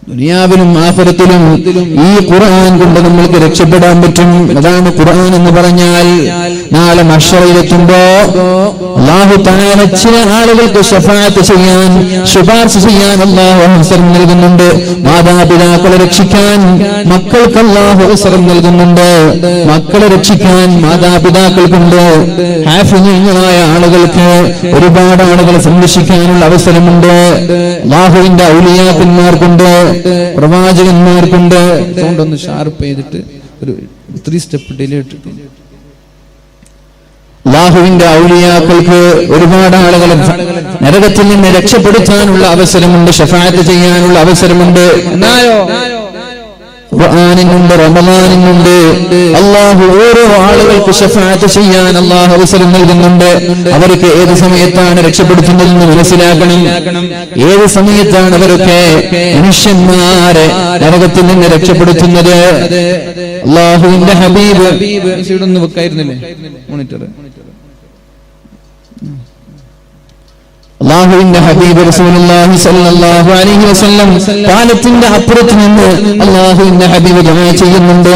ദുനിയാവിലും ആഖിറത്തിലും ഈ ഖുർആൻ കൊണ്ട് നമ്മൾക്ക് രക്ഷപ്പെടാൻ പറ്റും. അതാണ് ഖുർആൻ എന്ന് പറഞ്ഞാൽ. നാളെ മഹ്ശറിലെത്തുമ്പോ അല്ലാഹു തആല ചില ആളുകൾക്ക് ശഫാഅത്ത് ചെയ്യാൻ, ശുപാർശ ചെയ്യാൻ അല്ലാഹു അവസരം നൽകുന്നുണ്ട്. മാതാപിതാക്കളെ രക്ഷിക്കാൻ മക്കൾക്ക് അല്ലാഹു അവസരം നൽകുന്നുണ്ട്. മക്കളെ രക്ഷിക്കാൻ മാതാപിതാക്കൾക്കുണ്ട്. ഹാഫിളീങ്ങളായ ആളുകൾക്ക് ഒരുപാട് ആളുകളെ സംരക്ഷിക്കാനുള്ള അവസരമുണ്ട്. അല്ലാഹുവിന്റെ ഔലിയാക്കന്മാർക്കുണ്ട്, പ്രവാചകന്മാർക്കുണ്ട്. അതുകൊണ്ടൊന്ന് ഷാർപ്പ് ചെയ്തിട്ട് ഒരു 3 സ്റ്റെപ്പ് ഡിലേ ഇട്ടിട്ടുണ്ട്. അല്ലാഹുവിന്റെ ഔലിയാക്കൾക്ക് ഒരുപാട് ആളുകളെ നരകത്തിൽ നിന്ന് രക്ഷപ്പെടുത്താനുള്ള അവസരമുണ്ട്, ശഫാഅത്ത് ചെയ്യാനുള്ള അവസരമുണ്ട്. എന്നാലോ ഖുർആനിനുണ്ട്, റമളാനിനുണ്ട്. അല്ലാഹു ഓരോ ആളുകൾക്ക് ശഫാഅത്ത് ചെയ്യാൻ അല്ലാഹു അവസരം നൽകുന്നുണ്ട്. അവർക്ക് ഏത് സമയത്താണ് രക്ഷപ്പെടുത്തുന്നതെന്ന് മനസ്സിലാക്കണം. ഏത് സമയത്താണ് അവരൊക്കെ മനുഷ്യന്മാരെ നരകത്തിൽ നിന്ന് രക്ഷപ്പെടുത്തുന്നത്? അല്ലാഹുവിന്റെ ഹബീബ് ഇവിടെ ഒന്ന് വെക്കായിരുന്നില്ലേ മോണിറ്റർ? അല്ലാഹുവിന്റെ ഹബീബ് റസൂലുള്ളാഹി സ്വല്ലല്ലാഹു അലൈഹി വസല്ലം പാലത്തിന്റെ അപ്പുറത്ത് നിന്ന് അല്ലാഹുവിന്റെ ഹബീബ് ദുആ ചെയ്യുന്നുണ്ട്.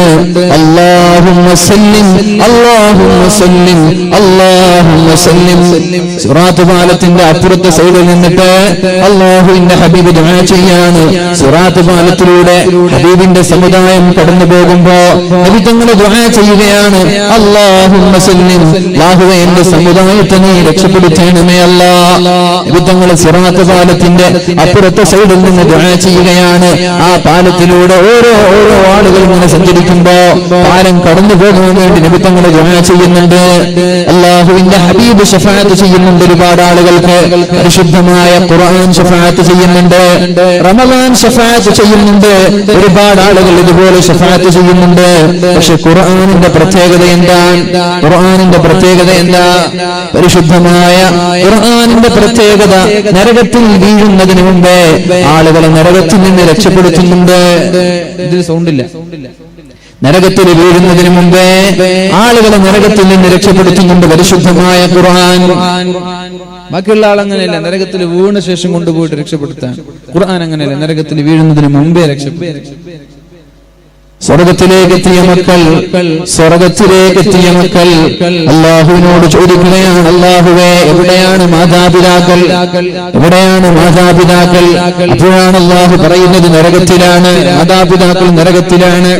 അല്ലാഹുമ്മ സല്ലിം അല്ലാഹുമ്മ സല്ലിം അല്ലാഹുമ്മ സല്ലിം. സിറാത്ത് പാലത്തിന്റെ അപ്പുറത്തെ സൈഡിൽ നിന്നിട്ട് അല്ലാഹുവിന്റെ ഹബീബ് ദുആ ചെയ്യാണ്. സിറാത്ത് പാലത്തിലൂടെ ഹബീബിന്റെ സമുദായം കടന്നു പോകുമ്പോ നബി തങ്ങൾ ദുആ ചെയ്യുകയാണ്. അല്ലാഹുമ്മ സല്ലിം, അല്ലാഹുവേ എന്റെ സമുദായത്തെ നീ രക്ഷപ്പെടുത്തണമേ അല്ലാഹ്. നബിതങ്ങൾ സിറാത്ത് പാലത്തിന്റെ അപ്പുറത്തെ സൈഡിൽ നിന്ന് ദുആ ചെയ്യുകയാണ്. ആ പാലത്തിലൂടെ ഓരോ ആളുകൾ ഇങ്ങനെ സഞ്ചരിക്കുമ്പോ പാലം കടന്നു പോകാൻ വേണ്ടി നബിതങ്ങൾ ദുആ ചെയ്യുന്നുണ്ട്. അല്ലാഹുവിന്റെ ഹബീബ് ശഫാഅത്ത് ചെയ്യുന്നുണ്ട് ഒരുപാട് ആളുകൾക്ക്. പരിശുദ്ധമായ ഖുർആൻ ശഫാഅത്ത് ചെയ്യുന്നുണ്ട്, റമളാൻ ശഫാഅത്ത് ചെയ്യുന്നുണ്ട്. ഒരുപാട് ആളുകൾ ഇതുപോലെ ശഫാഅത്ത് ചെയ്യുന്നുണ്ട്. പക്ഷെ ഖുർആനിന്റെ പ്രത്യേകത എന്താണ്? ഖുർആനിന്റെ പ്രത്യേകത എന്താ? പരിശുദ്ധമായ ഖുർആനിന്റെ പ്രത്യേകത നരകത്തിൽ വീഴുന്നതിന് മുമ്പേ ആളുകളെ നരകത്തിൽ നിന്ന് രക്ഷപ്പെടുത്തുന്നുണ്ട്. ഇതിൽ സൗണ്ടില്ല. നരകത്തിൽ വീഴുന്നതിന് മുമ്പേ ആളുകളെ നരകത്തിൽ നിന്ന് രക്ഷപ്പെടുത്തുന്നുണ്ട് പരിശുദ്ധമായ ഖുർആൻ. ബാക്കിയുള്ള ആളങ്ങനെയല്ല, നരകത്തിൽ വീണ ശേഷം കൊണ്ടുപോയിട്ട് രക്ഷപ്പെടുത്താൻ. ഖുർആൻ അങ്ങനെയല്ല, നരകത്തിൽ വീഴുന്നതിന് മുമ്പേ രക്ഷപ്പെടുത്തും. സ്വർഗത്തിലേക്ക് എത്തിയ മക്കൾ അല്ലാഹുവിനോട് ചോദിക്കുകയാണ്, അല്ലാഹുവേ എവിടെയാണ് മാതാപിതാക്കൾ? അപ്പോഴാണ് അല്ലാഹു പറയുന്നത് നരകത്തിലാണ്, മാതാപിതാക്കൾ നരകത്തിലാണ്.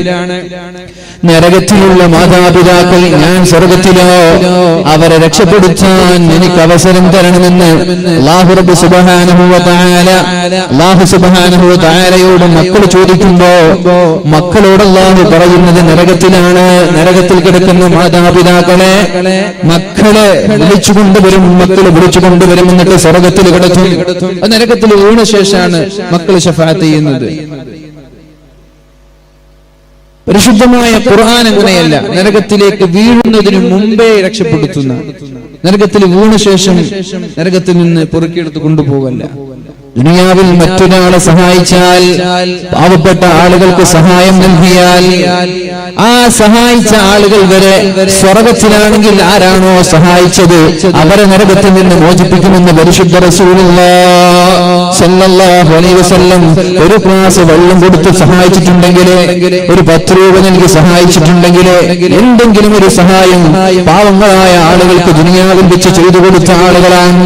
നരകത്തിലുള്ള മാതാപിതാക്കൾ ഞാൻ സ്വർഗത്തിലോ, അവരെ രക്ഷപ്പെടുത്താൻ എനിക്ക് അവസരം തരണമെന്ന് അല്ലാഹു റബ്ബ് സുബ്ഹാനഹു വ തആലയോട് മക്കൾ ചോദിക്കുമ്പോ മക്കളോട് അല്ലാഹു പറയുന്നത് നരകത്തിലാണ്. നരകത്തിൽ കിടക്കുന്ന മാതാപിതാക്കളെ മക്കളെ വിളിച്ചുകൊണ്ടുവരും, എന്നിട്ട് സ്വർഗത്തിൽ കിടത്തും. നരകത്തിൽ വീണ ശേഷമാണ് മക്കൾ ശഫാഅത്ത് ചെയ്യുന്നത്. പരിശുദ്ധമായ ഖുർആൻ അങ്ങനെയല്ല, നരകത്തിലേക്ക് വീഴുന്നതിന് മുമ്പേ രക്ഷപ്പെടുത്തുന്ന, നരകത്തിൽ വീണ ശേഷം നരകത്തിൽ നിന്ന് പൊറുക്കിയെടുത്ത് കൊണ്ടുപോകല്ല. ദുനിയാവിൽ മറ്റൊരാളെ സഹായിച്ചാൽ, പാവപ്പെട്ട ആളുകൾക്ക് സഹായം നൽകിയാൽ, ആ സഹായിച്ച ആളുകൾ വരെ സ്വർഗത്തിലാണെങ്കിൽ ആരാണോ സഹായിച്ചത് അവരെ നരകത്തിൽ നിന്ന് മോചിപ്പിക്കുമെന്ന് പരിശുദ്ധ റസൂലുള്ളാഹി സ്വല്ലല്ലാഹു അലൈഹി വസല്ലം ഒരു ഗ്ലാസ് വെള്ളം കൊടുത്ത് സഹായിച്ചിട്ടുണ്ടെങ്കിൽ, ഒരു 10 രൂപ നൽകി സഹായിച്ചിട്ടുണ്ടെങ്കിൽ, എന്തെങ്കിലും ഒരു സഹായം പാവങ്ങളായ ആളുകൾക്ക് ദുനിയാവിൽ വെച്ച് ചെയ്തു കൊടുത്ത ആളുകളാണ്.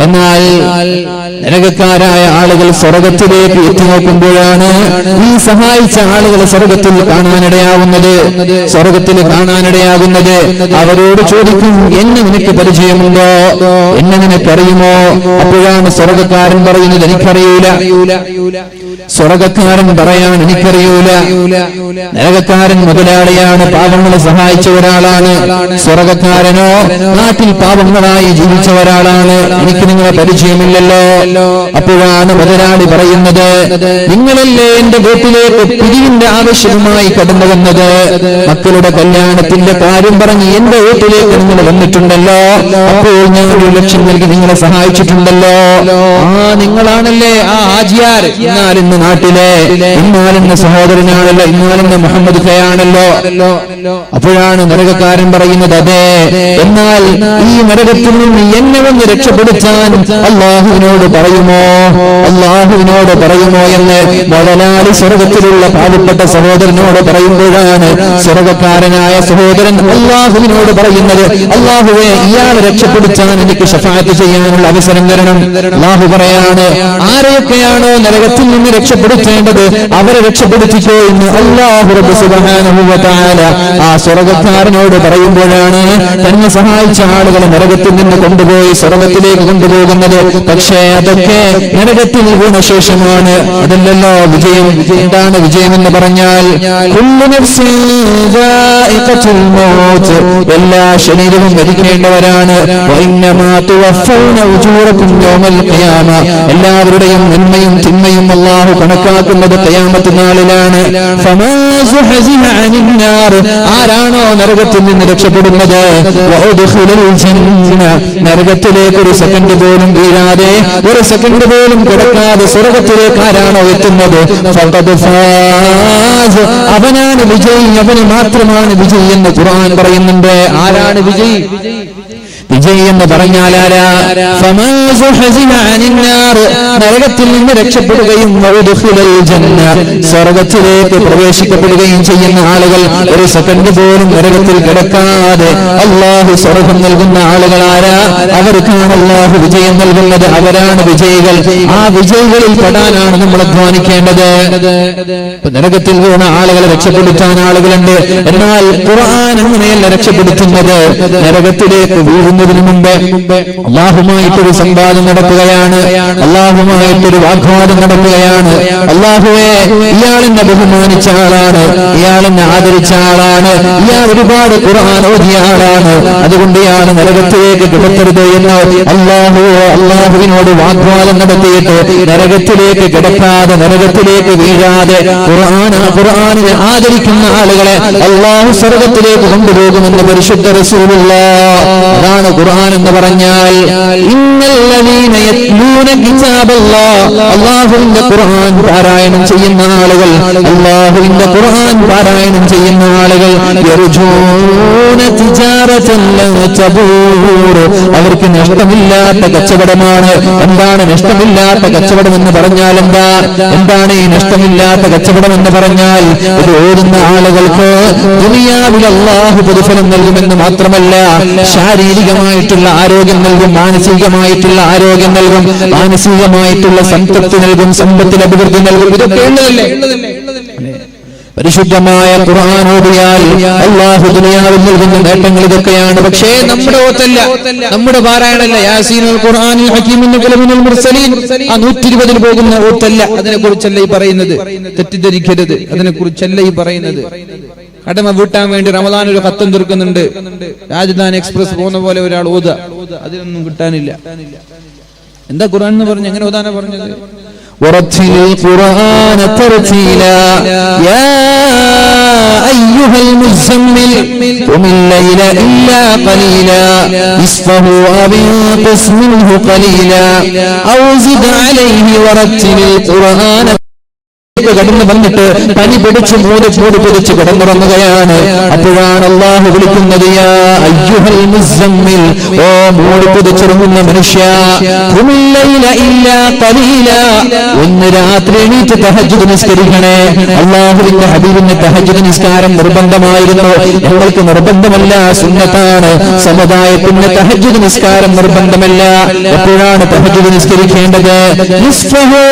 എന്നാൽ നരകക്കാരായ ആളുകൾ സ്വർഗത്തിലേക്ക് എത്തി നോക്കുമ്പോഴാണ് ഈ സഹായിച്ച ആളുകൾ സ്വർഗത്തിൽ കാണാനിടയാകുന്നത്. അവരോട് ചോദിക്കും, എന്നെ നിനക്ക് പരിചയമുണ്ടോ? എന്നെ നിനക്കറിയുമോ? അപ്പോഴാണ് സ്വർഗക്കാരൻ പറയുന്നത് എനിക്കറിയൂല. സ്വർഗക്കാരൻ പറയാൻ എനിക്കറിയൂല. നരകക്കാരൻ മുതലാളിയാണ്, പാവങ്ങളെ സഹായിച്ച ഒരാളാണ്. സ്വർഗക്കാരനോ നാട്ടിൽ പാവങ്ങളായി ജീവിച്ച ഒരാളാണ്, എനിക്ക് നിങ്ങളെ പരിചയമില്ലല്ലോ. അപ്പോഴാണ് മുതലാളി പറയുന്നത്, നിങ്ങളല്ലേ എന്റെ വീട്ടിലേക്ക് പിരിവിന്റെ ആവശ്യവുമായി കടന്നു വന്നത്, മക്കളുടെ കല്യാണത്തിന്റെ കാര്യം പറഞ്ഞ് എന്റെ വീട്ടിലേക്ക് നിങ്ങൾ വന്നിട്ടുണ്ടല്ലോ, അപ്പോൾ ഞാൻ 1 ലക്ഷം നൽകി നിങ്ങളെ സഹായിച്ചിട്ടുണ്ടല്ലോ. നിങ്ങളാണല്ലേ ആ ആജിയാർ, ഇന്നാലിന്ന് നാട്ടിലെ ഇന്നാലിന്ന് സഹോദരനാണല്ലോ, ഇന്നാലിന്ന് മുഹമ്മദ് ഖയാണല്ലോ. അപ്പോഴാണ് നരകക്കാരൻ പറയുന്നത്, അതെ, എന്നാൽ ഈ നരകത്തിൽ നിന്ന് എന്നെ വന്ന് രക്ഷപ്പെടുത്താൻ അല്ലാഹുവിനോട് പറയുമോ, അള്ളാഹുവിനോട് പറയുമോ എന്ന് മുതലാളി സ്വർഗത്തിലുള്ള പാവപ്പെട്ട സഹോദരനോട് പറയുമ്പോഴാണ് സ്വർഗക്കാരനായ സഹോദരൻ അള്ളാഹുവിനോട് പറയുന്നത്, അള്ളാഹുവേ, ഇയാളെ രക്ഷപ്പെടുത്താൻ എനിക്ക് ശഫാഅത്ത് ചെയ്യാനുള്ള അവസരം തരണം. അള്ളാഹു പറയാണ്, ആരെയൊക്കെയാണോ നരകത്തിൽ നിന്ന് രക്ഷപ്പെടുത്തേണ്ടത് അവരെ രക്ഷപ്പെടുത്തിക്കോ എന്ന് അല്ലാഹു റബ്ബ് സുബ്ഹാനഹു വ തആല ആ സ്വർഗ്ഗക്കാരനോട് പറയുമ്പോഴാണ് തന്നെ സഹായിച്ച ആളുകളെ നരകത്തിൽ നിന്ന് കൊണ്ടുപോയി സ്വർഗ്ഗത്തിലേക്ക് കൊണ്ടുപോകുന്നത്. പക്ഷേ അതൊക്കെ നരകത്തിൽ വീണ ശേഷമാണ്. അതല്ലല്ലോ വിജയം. എന്താണ് വിജയം എന്ന് പറഞ്ഞാൽ, കുല്ലു നഫ്സിൻ ദാഇഖത്തുൽ മൗത്ത്, എല്ലാ ശരീരവും മരിക്കേണ്ടവരാണ്. വഇന്നമാ തുവഫൗന ഉജൂറകും യൗമൽ ഖിയാമ, എല്ലാവരുടെയും നന്മയും തിന്മയും അല്ലാഹു കണക്കാക്കുന്നത് ഖിയാമത്ത് നാളിലാണ്. ഫമാ സുഹസിഹ അനിൻ നാർ, ആരാണോ നരകത്തിൽ നിന്ന് രക്ഷപ്പെടുന്നത്, വഉദ്ഖിലുൽ ജന്ന, നരകത്തിലേക്ക് ഒരു സെക്കൻഡ് പോലും വീഴാതെ ഒരു സെക്കൻഡ് പോലും കിടക്കാതെ സ്വർഗ്ഗത്തിലേക്ക് ആരാണോ എത്തുന്നത്, ഫഖദ് ഫാസ്, അവനാണ് വിജയി, അവന് മാത്രമാണ് വിജയി എന്ന് ഖുർആൻ പറയുന്നുണ്ട്. ആരാണ് വിജയി? വിജയി എന്ന് പറഞ്ഞാൽ ആരാ? ഫമാ സുഹസിഹ അനിൻ നാർ, നരകത്തിൽ നിന്ന് രക്ഷപ്പെടുകയും വഉദ്ഖിലുൽ ജന്ന, സ്വർഗ്ഗത്തിലേക്ക് പ്രവേശിക്കപ്പെടുകയും ചെയ്യുന്ന ആളുകൾ, ഒരു സെക്കൻഡ് പോലും നരകത്തിൽ കിടക്കാതെ അല്ലാഹു സ്വർഗ്ഗം നൽകുന്ന ആളുകൾ ആരാ? അവർക്കാണ് അല്ലാഹു വിജയം നൽകുന്നത്. അവരാണ് വിജയികൾ. ആ വിജയികളിൽ പെടാനാണ് നമ്മൾ അധ്വാനിക്കേണ്ടത്. നരകത്തിൽ വീണ ആളുകളെ രക്ഷപ്പെടുത്താൻ ആളുകളുണ്ട്. എന്നാൽ ഖുർആൻ അങ്ങനെയല്ല രക്ഷപ്പെടുത്തുന്നത്. നരകത്തിലേക്ക് വീഴുന്നതിന് മുമ്പ് അല്ലാഹുമായിട്ടൊരു സംവാദം നടക്കുകയാണ്, അല്ലാഹുമായിട്ടൊരു വാഗ്വാദം നടക്കുകയാണ്. അല്ലാഹുവേ, ഇയാളെന്നെ ബഹുമാനിച്ച ആളാണ്, ഇയാളെന്നെ ആദരിച്ച ആളാണ്, ഇയാൾ ഒരുപാട് ഖുർആൻ ഓതിയ ആളാണ്, അതുകൊണ്ട് ഇയാൾ നരകത്തിലേക്ക് കിടക്കരുത് എന്ന് അല്ലാഹുവിനോട് വാഗ്വാദം നടത്തിയിട്ട് നരകത്തിലേക്ക് കിടക്കാതെ നരകത്തിലേക്ക് വീഴാതെ ഖുർആനിനെ ആദരിക്കുന്ന ആളുകളെ അല്ലാഹു സ്വർഗ്ഗത്തിലേക്ക് കൊണ്ടുപോകുമെന്ന് പരിശുദ്ധ റസൂലുള്ളാഹ്. അതാണ് ഖുർആൻ എന്ന് പറഞ്ഞാൽ. ഇന്നല്ലദീന യത്ലൂന കിതാബല്ലാഹ്, അല്ലാഹുവിന്റെ ഖുർആൻ പാരായണം ചെയ്യുന്ന ആളുകൾ, അല്ലാഹുവിന്റെ ഖുർആൻ പാരായണം ചെയ്യുന്ന ആളുകൾ, യർജൂന തിജാറതൻ ലൻ തബൂർ, അവർക്ക് നഷ്ടമില്ലാത്ത കച്ചവടമാണ്. എന്താണ് നഷ്ടമില്ലാത്ത കച്ചവടം എന്ന് പറഞ്ഞാൽ? എന്താണ് ഈ നഷ്ടമില്ലാത്ത കച്ചവടം എന്ന് പറഞ്ഞാൽ? ഇത് ഓടുന്ന ആളുകൾക്ക് ദുനിയാവിൽ അല്ലാഹു പ്രതിഫലം നൽകുമെന്ന് മാത്രമല്ല, ശാരീരികമായിട്ടുള്ള ആരോഗ്യം നൽകും, മാനസികമായിട്ടുള്ള ആരോഗ്യം നൽകും, മാനസികമായിട്ടുള്ള സംതൃപ്തി നൽകും, സമ്പത്തിന് അഭിവൃദ്ധി നൽകും. ഇതൊക്കെ ഉള്ളതല്ലേ? പരിശുദ്ധമായ ഖുർആൻ ഓതിയാൽ അല്ലാഹു ദുനിയാവിൽ നൽകുന്ന നേട്ടങ്ങൾ ഇതൊക്കെയാണ്. പക്ഷേ നമ്മുടെ ഓത്തല്ല, നമ്മുടെ പാരായണല്ല. യാസീനുൽ ഖുർആനിൽ ഹകീമിൻ കലമിനുൽ മുർസലീൻ, ആ 120 പോകുന്ന ഓത്തല്ല. അതിനെ കുറിച്ചല്ല ഈ പറയുന്നത്, തെറ്റിദ്ധരിക്കരുത്. അതിനെ കുറിച്ചല്ല ഈ പറയുന്നത്. കടമ വീട്ടാൻ വേണ്ടി റമദാൻ ഒരു ഖത്തം തീർക്കുന്നുണ്ട്, രാജധാനി എക്സ്പ്രസ് പോകുന്ന പോലെ ഒരാൾ ഓതുക, അതിനൊന്നും കിട്ടാനില്ല. എന്താ ഖുർആൻ എന്ന് പറഞ്ഞു? എങ്ങനെ ഓതാനാ പറഞ്ഞത്? ورتل القرآن ترتيلا يا أيها المزمل قم الليل إلا قليلا نصفه أو انقص منه قليلا أو زد عليه ورتل القرآن. കടന്നു വന്നിട്ട് പനി പിടിച്ച് മൂടി പിടിച്ച് കിടന്നുറങ്ങുകയാണ്. അപ്പോഴാണ് അല്ലാഹു വിളിക്കുന്നത്, യാ അയ്യുഹൽ മുസമ്മിൽ, ഓ മൂടി പിടിച്ചിറങ്ങുന്ന മനുഷ്യ, ഖുമിൽ ലൈല ഇല്ലാ ഖലീല, ഒന്ന് രാത്രി എണീറ്റ് തഹജ്ജുദ് നിസ്കരിക്കണേ. അല്ലാഹുവിന്റെ ഹബീബിന്റെ തഹജ്ജുദ് നിസ്കാരം നിർബന്ധമായിരുന്നു. ഞങ്ങൾക്ക് നിർബന്ധമല്ല, സുന്നത്താണ്. സമുദായത്തിന്റെ തഹജ്ജുദ് നിസ്കാരം നിർബന്ധമല്ല. എപ്പോഴാണ് തഹജ്ജുദ് നിസ്കരിക്കേണ്ടത്? നിസ്ഫഹു,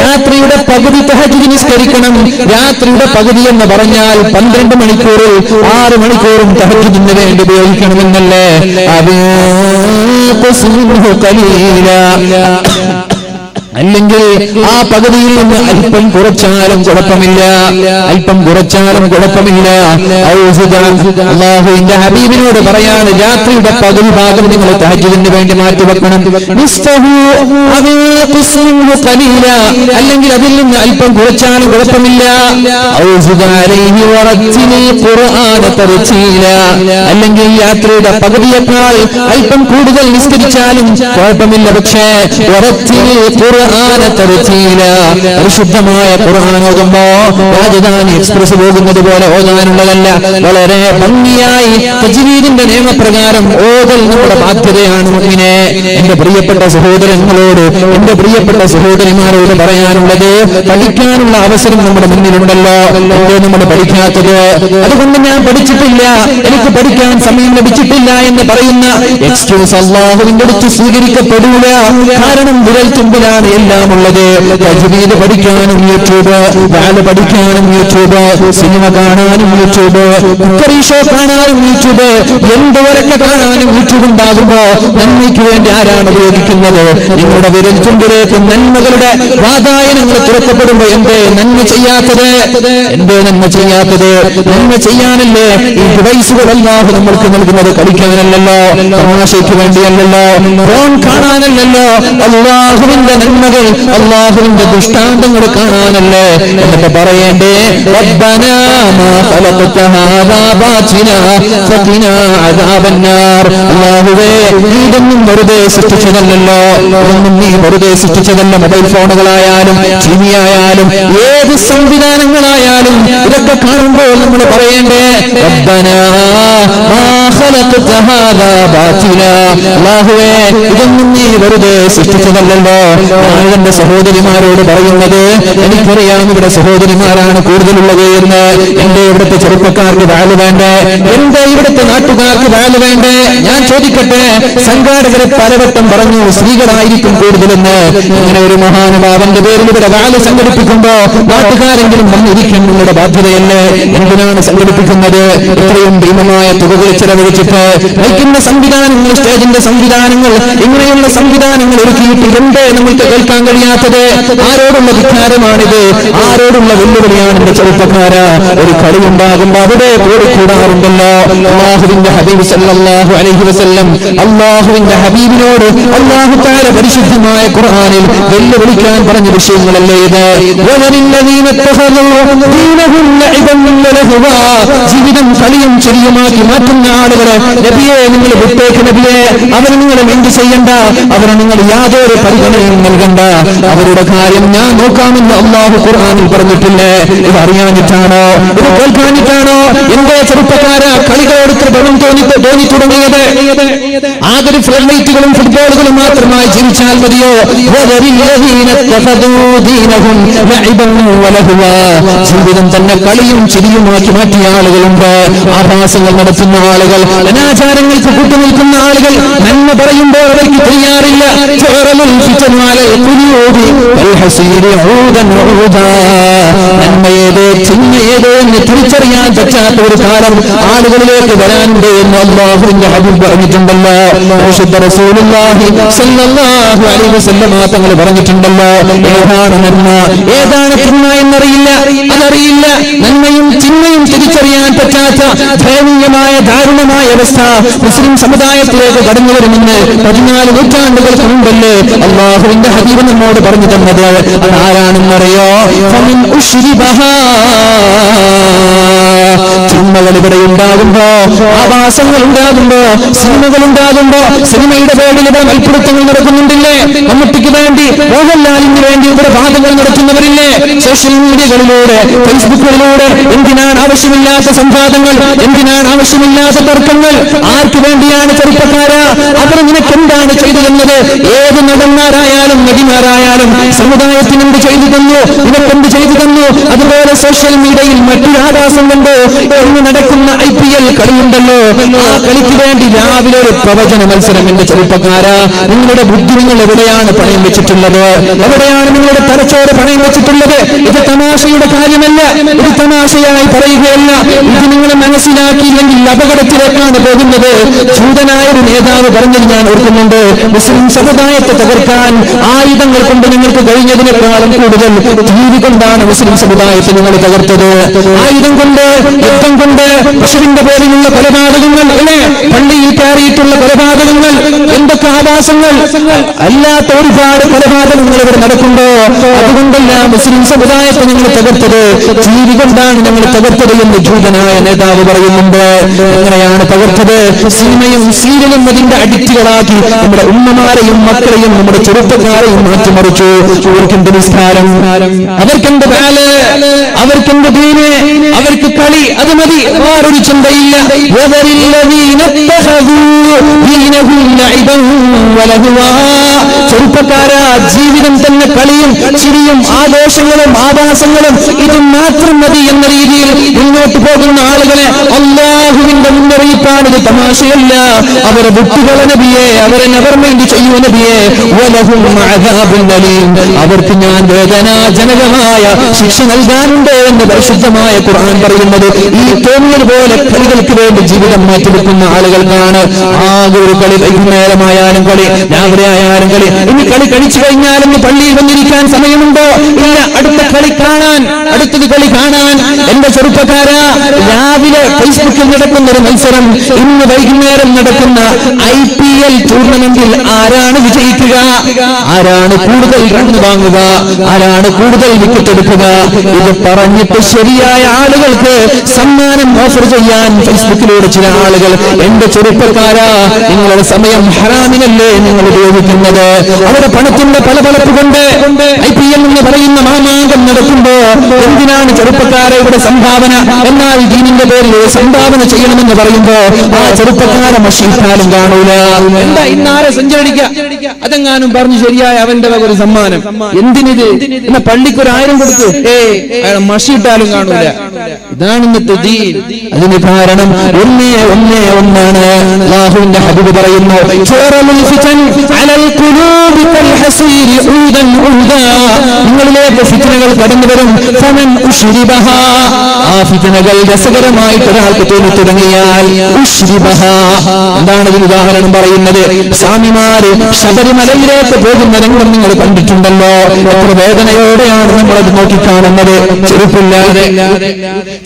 രാത്രിയുടെ പകുതി തഹജ്ജുദ് നിസ്കരിക്കണം. രാത്രിയുടെ പകുതി എന്ന് പറഞ്ഞാൽ 12 മണിക്കൂറിൽ 6 മണിക്കൂറും തഹജ്ജുദിന് വേണ്ടി ഉപയോഗിക്കണമെന്നല്ലേ? അല്ലെങ്കിൽ ആ പകുതിയിൽ നിന്ന് അല്പം കുറച്ചാലും കുഴപ്പമില്ല, അല്പം കുറച്ചാലും കുഴപ്പമില്ല. അല്ലാഹുവിന്റെ ഹബീബിനോട് പറയാണ്, രാത്രിയുടെ പകുതി ഭാഗം നിങ്ങൾ തഹജ്ജുദിന് വേണ്ടി മാറ്റിവെക്കണം. അല്ലെങ്കിൽ അതിൽ നിന്ന് അല്പം കുറച്ചാലും കുഴപ്പമില്ല. അല്ലെങ്കിൽ രാത്രിയുടെ പകുതിയേക്കാൾ അല്പം കൂടുതൽ നിസ്കരിച്ചാലും കുഴപ്പമില്ല. പക്ഷേ ഖുർആന തർതീല. പരിശുദ്ധമായ ഖുർആൻ ഓതുമ്പോ രാജധാനി എക്സ്പ്രസ് പോകുന്നത് പോലെ ഓതാനുള്ളതല്ല, വളരെ ഭംഗിയായി തജ്വീദിന്റെ നിയമപ്രകാരം ഓതൽ നമ്മുടെ ബാധ്യതയാണ്. മുഅ്മിനേ, എന്റെ പ്രിയപ്പെട്ട സഹോദരങ്ങളോട്, എന്റെ പ്രിയപ്പെട്ട സഹോദരിമാരോട് പറയാനുള്ളത്, പഠിക്കാനുള്ള അവസരം നമ്മുടെ മുന്നിലുണ്ടല്ലോ, എന്തോ നമ്മൾ പഠിക്കാത്തത്? അതുകൊണ്ട് ഞാൻ പഠിച്ചിട്ടില്ല, എനിക്ക് പഠിക്കാൻ സമയം ലഭിച്ചിട്ടില്ല എന്ന് പറയുന്ന എക്സ്ക്യൂസ് അല്ലാഹുവിന്റെ അടുത്ത് സ്വീകരിക്കപ്പെടൂല. കാരണം വിരൽ തുമ്പിലാണ് എല്ലാം ഉള്ളത്. തജ്വീദ് പഠിക്കാനും യൂട്യൂബ്, വാല് പഠിക്കാനും യൂട്യൂബ്, സിനിമ കാണാനും യൂട്യൂബ്, കുക്കറി ഷോ കാണാനും യൂട്യൂബ്, എന്തുവരൊക്കെ കാണാനും യൂട്യൂബ് ഉണ്ടാകുമ്പോ നന്മയ്ക്ക് വേണ്ടി ആരാണ് ഉപയോഗിക്കുന്നത്? നിങ്ങളുടെ വിരൽ തുമ്പിലേക്ക് നന്മകളുടെ വാതായനങ്ങൾ തുറക്കപ്പെടുമ്പോ എന്തേ നന്മ ചെയ്യാത്തത്? എന്തേ നന്മ ചെയ്യാത്തത്? നന്മ ചെയ്യാനല്ലേ ഈ ഡിവൈസുകൾ അല്ലാഹു നമ്മൾക്ക് നൽകുന്നത്. കളിക്കാനല്ലല്ലോ, തമാശയ്ക്ക് വേണ്ടിയല്ലല്ലോ, ഫോൺ കാണാനല്ലല്ലോ, അല്ലാഹുവിന്റെ നന്മകൾ, അല്ലാഹുവിന്റെ ദൃഷ്ടാന്തങ്ങൾ കാണാനല്ലേ. എന്നിട്ട് പറയേണ്ടേ, റബ്ബനാ മാ ഖലഖത ഹാദാ ബാതിലാ ഫഖിനാ അദാബന്നാർ. അല്ലാഹുവേ, ഇതൊന്നും വെറുതെ സൃഷ്ടിച്ചതല്ലല്ലോ, ഇതൊന്നും നീ വെറുതെ സൃഷ്ടിച്ചതല്ല. മൊബൈൽ ഫോണുകളായാലും ടിവി ആയാലും ഏത് സംവിധാനങ്ങളായാലും ഇതൊക്കെ കാണുമ്പോൾ നമ്മൾ പറയേണ്ടേ, റബ്ബനാ മാ ഖലഖത ഹാദാ ബാതിലാ. അല്ലാഹുവേ, ഇതൊന്നും നീ വെറുതെ സൃഷ്ടിച്ചതല്ലല്ലോ. ഞാൻ എന്റെ സഹോദരിമാരോട് പറയുന്നത്, എനിക്കറിയാം ഇവിടെ സഹോദരിമാരാണ് കൂടുതലുള്ളത് എന്ന്. എന്റെ ഇവിടുത്തെ ചെറുപ്പക്കാർക്ക് വാല് വേണ്ടേ? എന്റെ ഇവിടുത്തെ നാട്ടുകാർക്ക് വാല് വേണ്ടേ? ഞാൻ ചോദിക്കട്ടെ, സംഘാടകരെ പലവട്ടം പറഞ്ഞു സ്ത്രീകളായിരിക്കും കൂടുതലെന്ന്. ഇങ്ങനെ ഒരു മഹാനുഭാവന്റെ പേരിൽ ഇവിടെ വാല് സംഘടിപ്പിക്കുമ്പോ നാട്ടുകാരെങ്കിലും വന്നിരിക്കും, നിങ്ങളുടെ ബാധ്യതയല്ലേ? എന്തിനാണ് സംഘടിപ്പിക്കുന്നത്? ഇത്രയും ഭീമമായ തുകകൾ ചെലവഴിച്ചിട്ട് നയിക്കുന്ന സംവിധാനങ്ങൾ, സ്റ്റേജിന്റെ സംവിധാനങ്ങൾ, ഇങ്ങനെയുള്ള സംവിധാനങ്ങൾ ഒരുക്കിയിട്ട് എന്തേ നമ്മൾക്ക് കേൾക്കാൻ കഴിയാത്തത്? ആരോടുള്ള ധിക്കാരമാണിത്? ആരോടുള്ള വെല്ലുവിളിയാണ്? എന്റെ ചെറുപ്പക്കാര, ഒരു കളി ഉണ്ടാകുമ്പോ അവിടെ കൂടാറുണ്ടല്ലോ. അല്ലാഹുവിന്റെ ഹബീബ് സല്ലല്ലാഹു അലൈഹി വസല്ലം, അല്ലാഹുവിന്റെ ഹബീബിനോട് അല്ലാഹു തആല പരിശുദ്ധമായ ഖുർആനിൽ വെല്ലുവിളിക്കാൻ പറഞ്ഞ വിഷയങ്ങളല്ലേ ഇത്? ജീവിതം കളിയും ചെറിയുമാക്കി മാറ്റുന്ന ആളുകളെ നബിയെ നിങ്ങൾ വിട്ടേക്ക്. നബിയെ, അവരെ നിങ്ങൾ എന്ത് ചെയ്യണ്ട, അവരെ നിങ്ങൾ യാതൊരു പരിഗണനയും നൽകണ്ട, അവരുടെ കാര്യം ഞാൻ നോക്കാമെന്ന് അല്ലാഹു ഖുർആനിൽ പറഞ്ഞിട്ടില്ലേ? ഇത് അറിയാനിട്ടാണോ? ഇത് കേൾക്കാനിട്ടാണോ? എന്റെ ചെറുപ്പക്കാര, കളികളോട് ഭ്രമം തോന്നി തുടങ്ങിയത്? ആതൊരു ഫ്ലഡ്ലൈറ്റുകളും ഫുട്ബോളുകളും മാത്രമായി ജീവിച്ചാൽ മതിയോ? ജീവിതം തന്നെ കളിയും ചിരിയുമാക്കി മാറ്റിയ ആളുകളുണ്ട്. ആഭാസങ്ങൾ നടത്തുന്ന ആളുകൾ, അനാചാരങ്ങൾക്ക് കൂട്ടുനിൽക്കുന്ന ആളുകൾ, നന്മ പറയുമ്പോൾ അവർക്ക് തയ്യാറില്ല. നന്മയേതോ ചിന്മയേതോ എന്ന് തിരിച്ചറിയാൻ പറ്റാത്ത ഒരു കാലം ആളുകളിലേക്ക് വരാനുണ്ട് എന്ന് അല്ലാഹുവിന്റെ ഹബീബ് പറഞ്ഞിട്ടുണ്ടല്ലോ. പരിശുദ്ധ റസൂലുള്ളാഹി സ്വല്ലല്ലാഹു അലൈഹി വസല്ലം തങ്ങൾ പറഞ്ഞിട്ടുണ്ടല്ലോ, ഏതാണ് നന്മ ഏതാണ് തിന്മ എന്നറിയില്ല, അതറിയില്ല. നന്മയും ചിന്മയും തിരിച്ചറിയാൻ പറ്റാത്ത ദയനീയമായ ദാരുണമായ അവസ്ഥ മുസ്ലിം സമുദായത്തിലേക്ക് കടന്നു വരുമെന്ന് 14 നൂറ്റാണ്ടുകൾക്ക് മുമ്പല്ലേ അല്ലാഹുവിന്റെ ഹബീബ് നമ്മോട് പറഞ്ഞു തന്നത്. അതാരാണെന്നറിയോ? ചിന്മകൾ ഇവിടെ ഉണ്ടാകുമ്പോ, ആവാസങ്ങൾ ഉണ്ടാകുമ്പോ, സിനിമകൾ ഉണ്ടാകുമ്പോ, സിനിമയുടെ പേരിൽ ഇവിടെ മൽപ്പിടുത്തങ്ങൾ നടക്കുന്നുണ്ടില്ലേ? മമ്മൂട്ടിക്ക് വേണ്ടി, മോഹൻലാലിന് വേണ്ടി ഇവിടെ വാദങ്ങൾ നടത്തുന്നവരില്ലേ? സോഷ്യൽ മീഡിയകളിലൂടെ, ഫേസ്ബുക്കുകളിലൂടെ എന്തിനാണ് ആവശ്യമില്ലാത്ത സംവാദങ്ങൾ? എന്തിനാണ് ആവശ്യമില്ലാത്ത തർക്കങ്ങൾ? ആർക്ക് വേണ്ടിയാണ് ചെറുപ്പക്കാര? അവർ നിനക്ക് എന്താണ് ചെയ്തു തന്നത്? ഏത് നടന്മാരായാലും നടിമാരായാലും സമുദായത്തിന് എന്ത് ചെയ്തു തന്നു? നിനക്കെന്ത് ചെയ്തു തന്നു? അതുപോലെ സോഷ്യൽ മീഡിയയിൽ മറ്റൊരു ആവാസം കൊണ്ട് ഇന്ന് നടക്കുന്ന IPL കളിയുണ്ടല്ലോ, ആ കളിക്ക് വേണ്ടി രാവിലെ ഒരു പ്രവചന മത്സരം. എന്റെ ചെറുപ്പക്കാര, നിങ്ങളുടെ ബുദ്ധി നിങ്ങൾ എവിടെയാണ് പണയം വെച്ചിട്ടുള്ളത്? എവിടെയാണ് നിങ്ങളുടെ തലച്ചോറ് പണയം വെച്ചിട്ടുള്ളത്? ഇത് തമാശയുടെ കാര്യമല്ല, ഇത് തമാശയായി പറയുകയല്ല. ഇത് നിങ്ങൾ മനസ്സിലാക്കിയില്ലെങ്കിൽ അപകടത്തിലേക്കാണ് പോകുന്നത്. ചൂതനായ ഒരു നേതാവ് പറഞ്ഞത് ഞാൻ ഓർക്കുന്നുണ്ട്, മുസ്ലിം സമുദായത്തെ തകർക്കാൻ ആയുധങ്ങൾ കൊണ്ട് നിങ്ങൾക്ക് കഴിഞ്ഞതിനേക്കാളും കൂടുതൽ ജീവി കൊണ്ടാണ് മുസ്ലിം സമുദായത്തെ നിങ്ങൾ തകർത്തത്. ആയുധം കൊണ്ട്, യുദ്ധം കൊണ്ട്, പശുവിന്റെ പേരിലുള്ള കൊലപാതകങ്ങൾ, പള്ളിയിൽ കയറിയിട്ടുള്ള കൊലപാതകങ്ങൾ, എന്തൊക്കെ ആവാസങ്ങൾ, അല്ലാത്ത ഒരുപാട് കൊലപാതകങ്ങൾ ഇവിടെ നടക്കുമ്പോ അതുകൊണ്ടല്ല മുസ്ലിം സമുദായത്തെ നിങ്ങൾ ഞങ്ങൾ തകർത്തത്, ജീവി കൊണ്ടാണ് ഞങ്ങൾ തകർത്തത് എന്ന് ജൂതനായ നേതാവ് പറയുന്നുണ്ട്. എങ്ങനെയാണ് തകർത്തത്? സിനിമയും സീരിയലും അതിന്റെ അഡിക്റ്റുകളാക്കി നമ്മുടെ ഉമ്മമാരെയും മക്കളെയും നമ്മുടെ ചെറുപ്പക്കാരെയും മാറ്റിമറിച്ചു. അവർക്കെന്ത് നിസ്കാരം, അവർക്കെന്ത് ബാല്, അവർക്കെന്ത് ദീന്, അവർക്ക് കളി, അത് മതി, വേറൊരു ചിന്തയില്ല. ചെറുപ്പക്കാരാ, ജീവിതം തന്നെ കളിയും ചിരിയും ആഘോഷങ്ങളും ആഭാസങ്ങളും ഇത് മാത്രം മതി എന്ന രീതിയിൽ മുന്നോട്ട് പോകുന്ന ആളുകളെ അല്ലാഹുവിന്റെ മുന്നറിയിപ്പാണ്. ഇത് തമാശയല്ല. അവരെ വിട്ടുകള നബിയെ, അവരെ നെവർമൈൻഡ് ചെയ്യൂ നബിയെ. വലഹും അദാബുൻ അലീം, അവർക്ക് ഞാൻ വേദനാജനകമായ ശിക്ഷ നൽകാനുണ്ട് എന്ന് പരിശുദ്ധമായ ഖുർആൻ പറയുന്നത്. ഈ തോന്നിയത് പോലെ കളികൾക്ക് വേണ്ടി ജീവിതം മാറ്റിവെക്കുന്ന ആളുകൾക്കാണ്. ആകെ ഒരു കളി, വൈകുന്നേരമായാലും കളി, രാവിലെ ആയാലും കളി. ഇനി കളി കഴിച്ചു കഴിഞ്ഞാലും പള്ളിയിൽ വന്നിരിക്കാൻ സമയമുണ്ടോ? ഇല്ല, അടുത്ത കളി കാണാൻ, അടുത്തത് കളി കാണാൻ. എന്റെ ചെറുപ്പക്കാരാ, രാവിലെ ഫേസ്ബുക്കിൽ നടക്കുന്ന ഒരു മത്സരം, ഇന്ന് വൈകുന്നേരം നടക്കുന്ന IPL ടൂർണമെന്റിൽ ആരാണ് വിജയിക്കുക, ആരാണ് കൂടുതൽ റൺ വാങ്ങുക, ആരാണ് കൂടുതൽ വിക്കറ്റ് എടുക്കുക, ഇത് പറഞ്ഞിട്ട് ശരിയായ ആളുകൾക്ക് സമ്മാനം ഓഫർ ചെയ്യാൻ ഫേസ്ബുക്കിലൂടെ ചില ആളുകൾ. എന്റെ ചെറുപ്പക്കാരാ, നിങ്ങളുടെ സമയം ഹറാമിനല്ലേ നിങ്ങൾ ഉപയോഗിക്കുന്നത്? അവരുടെ പണത്തിന്റെ പലപളപ്പ് കൊണ്ട് IPL എന്ന് പറയുന്ന മാമാങ്കം നടക്കുമ്പോ എന്തിനാണ് ചെറുപ്പക്കാരെ ഇവിടെ സംഭാവന? എന്നാൽ ദീനിന്റെ പേരിൽ സംഭാവന ചെയ്യണമെന്ന് പറയുമ്പോ ആ ചെറുപ്പക്കാരെ മഷിയിട്ടാലും കാണൂല. എന്താ ഇന്നാരെ സഞ്ചരിക്ക, അതെങ്ങാനും പറഞ്ഞു ശരിയായ അവന്റെ വക ഒരു സമ്മാനം. എന്തിനിത്? എന്ന പള്ളിക്ക് 1000 കൊടുത്തു, അയാൾ മഷിയിട്ടാലും കാണൂല. ഇതാണ് ഇന്നത്തെ ദീൻ. അതിന് കാരണം ഒന്നാണ്. അല്ലാഹുവിന്റെ ഹബീബ് പറയുന്നു, നിങ്ങളിലേക്ക് ഫിത്നകൾ കടന്നു വരും. ആ ഫിത്നകൾ രസകരമായിട്ട് ഒരാൾക്ക് തോന്നി തുടങ്ങിയാൽ, എന്താണ് ഇതിന് ഉദാഹരണം പറയുന്നത്? സ്വാമിമാര് ശബരിമലയിലേക്ക് പോകുന്ന രംഗം നിങ്ങൾ കണ്ടിട്ടുണ്ടല്ലോ. എത്ര വേദനയോടെയാണ് നമ്മളത് നോക്കിക്കാണുന്നത്.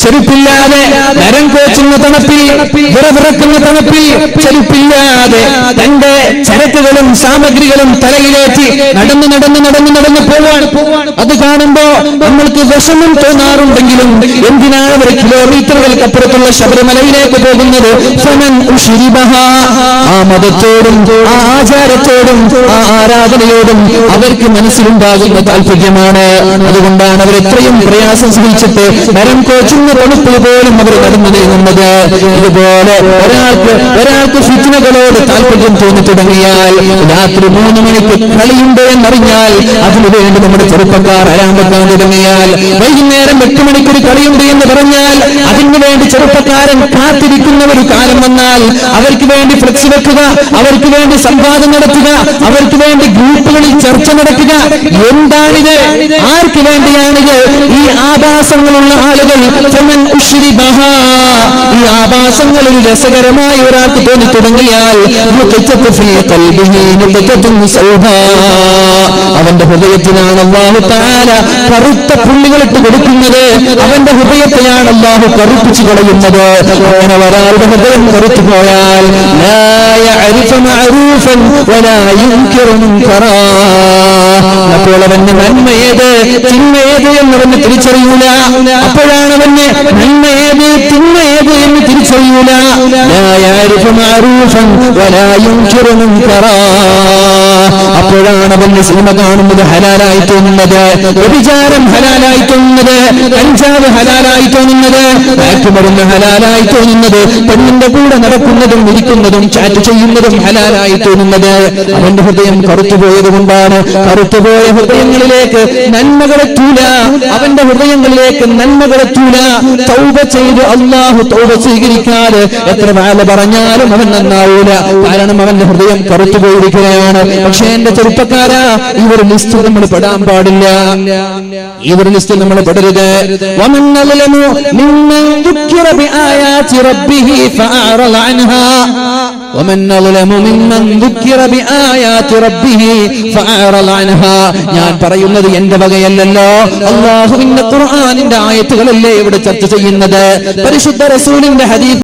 ചെരുപ്പില്ലാതെ നരം കോച്ചുന്ന തണുപ്പിൽ, വിറവിറക്കുന്ന തണുപ്പിൽ ചെരുപ്പില്ലാതെ തന്റെ ചരക്കുകളും സാമഗ്രികളും തലയിലേറ്റി നടന്ന് പോവാൻ. അത് കാണുമ്പോ നമ്മൾക്ക് വിഷമം തോന്നാറുണ്ടെങ്കിലും എന്തിനാണ് അവർ കിലോമീറ്ററുകൾക്കപ്പുറത്തുള്ള ശബരിമലയിലേക്ക് പോകുന്നത്? ആ മതത്തോടും ആ ആചാരത്തോടും ആ ആരാധനയോടും അവർക്ക് മനസ്സിലുണ്ടാകുന്ന താല്പര്യമാണ്. അതുകൊണ്ടാണ് അവർ എത്രയും പ്രയാസം സഹിച്ചിട്ട് നരം കോച്ചുന്ന തണുപ്പിൽ പോലും അവർ നടന്നു നീങ്ങുന്നത്. ഇതുപോലെ ഒരാൾക്ക് ഫിത്നകളോട് താല്പര്യം തോന്നി തുടങ്ങിയാൽ, രാത്രി 3 മണിക്ക് കളിയുണ്ട് എന്നറിഞ്ഞാൽ അതിനുവേണ്ടി നമ്മുടെ ചെറുപ്പക്കാർ അലാം വെക്കാൻ തുടങ്ങിയാൽ, വൈകുന്നേരം 8 മണിക്കൊരു കളിയുണ്ട് എന്ന് പറഞ്ഞാൽ അതിനു വേണ്ടി ചെറുപ്പക്കാരൻ കാത്തിരിക്കുന്ന ഒരു കാലം വന്നാൽ അവർക്ക് വേണ്ടി ഫ്ലെക്സ് വെക്കുക, അവർക്ക് വേണ്ടി സംവാദം നടത്തുക, അവർക്ക് വേണ്ടി ഗ്രൂപ്പുകളിൽ ചർച്ച നടത്തുക. എന്താണിത്? ആർക്ക് വേണ്ടിയാണിത്? ഈ ആഭാസങ്ങളുള്ള ആളുകൾ, ഈ ആഭാസങ്ങൾ ഒരു രസകരമായ ഒരാൾക്ക് തോന്നി തുടങ്ങിയാൽ അവന്റെ ഹൃദയത്തിനാണ് അല്ലാഹു തആല കറുത്ത പുള്ളികളിട്ട് കൊടുക്കുന്നത്. അവന്റെ ഹൃദയത്തെയാണ് അല്ലാഹു കറുപ്പിച്ചു കളയുന്നത്. അങ്ങനെ ഒരാളുടെ ഹൃദയം കറുത്തു പോയാൽ അപ്പോൾ അവന് നന്മയേത് തിന്മയേത് എന്നവന് തിരിച്ചറിയൂല. അപ്പോഴാണ് അവന് നന്മയേത് തിന്മയേത് എന്ന് തിരിച്ചറിയൂല. അപ്പോഴാണ് അവന് സിനിമ കാണുന്നത് ഹലാലായി തോന്നുന്നത്, വ്യഭിചാരം ഹലാലായി തോന്നുന്നത്, കഞ്ചാവ് ഹലാലായി തോന്നുന്നത്, മയക്കുമരുന്ന് ഹലാലായി തോന്നുന്നത്, പെണ്ണിന്റെ കൂടെ നടക്കുന്നതും ഇരിക്കുന്നതും ചാറ്റ് ചെയ്യുന്നതും ഹലാലായി തോന്നുന്നത്. അവന്റെ ഹൃദയം കറുത്തുപോയത് കൊണ്ടാണ്. കറുത്തുപോയ ഹൃദയങ്ങളിലേക്ക് നന്മകളെത്തൂല, അവന്റെ ഹൃദയങ്ങളിലേക്ക് നന്മകളെത്തൂല. തൗബ ചെയ്ത് അല്ലാഹു തൗബ സ്വീകരിക്കാതെ എത്ര വാല പറഞ്ഞാലും അവൻ നന്നാവൂല. കാരണം അവന്റെ ഹൃദയം കറുത്തുപോയിരിക്കുകയാണ്. പക്ഷേ എന്റെ ചെറുപ്പക്കാരാ, ഈ ഒരു ലിസ്റ്റ് നമ്മൾ പെടാൻ പാടില്ല. ഈ ഒരു ലിസ്റ്റിൽ നമ്മൾ പെടരുത്. ഞാൻ പറയുന്നത് എന്റെ വകയല്ലല്ലോ, അല്ലാഹുവിന്റെ ഖുർആനിന്റെ ആയത്തുകളല്ലേ ഇവിടെ ചർച്ച ചെയ്യുന്നത്. പരിശുദ്ധ റസൂലിന്റെ ഹദീസ്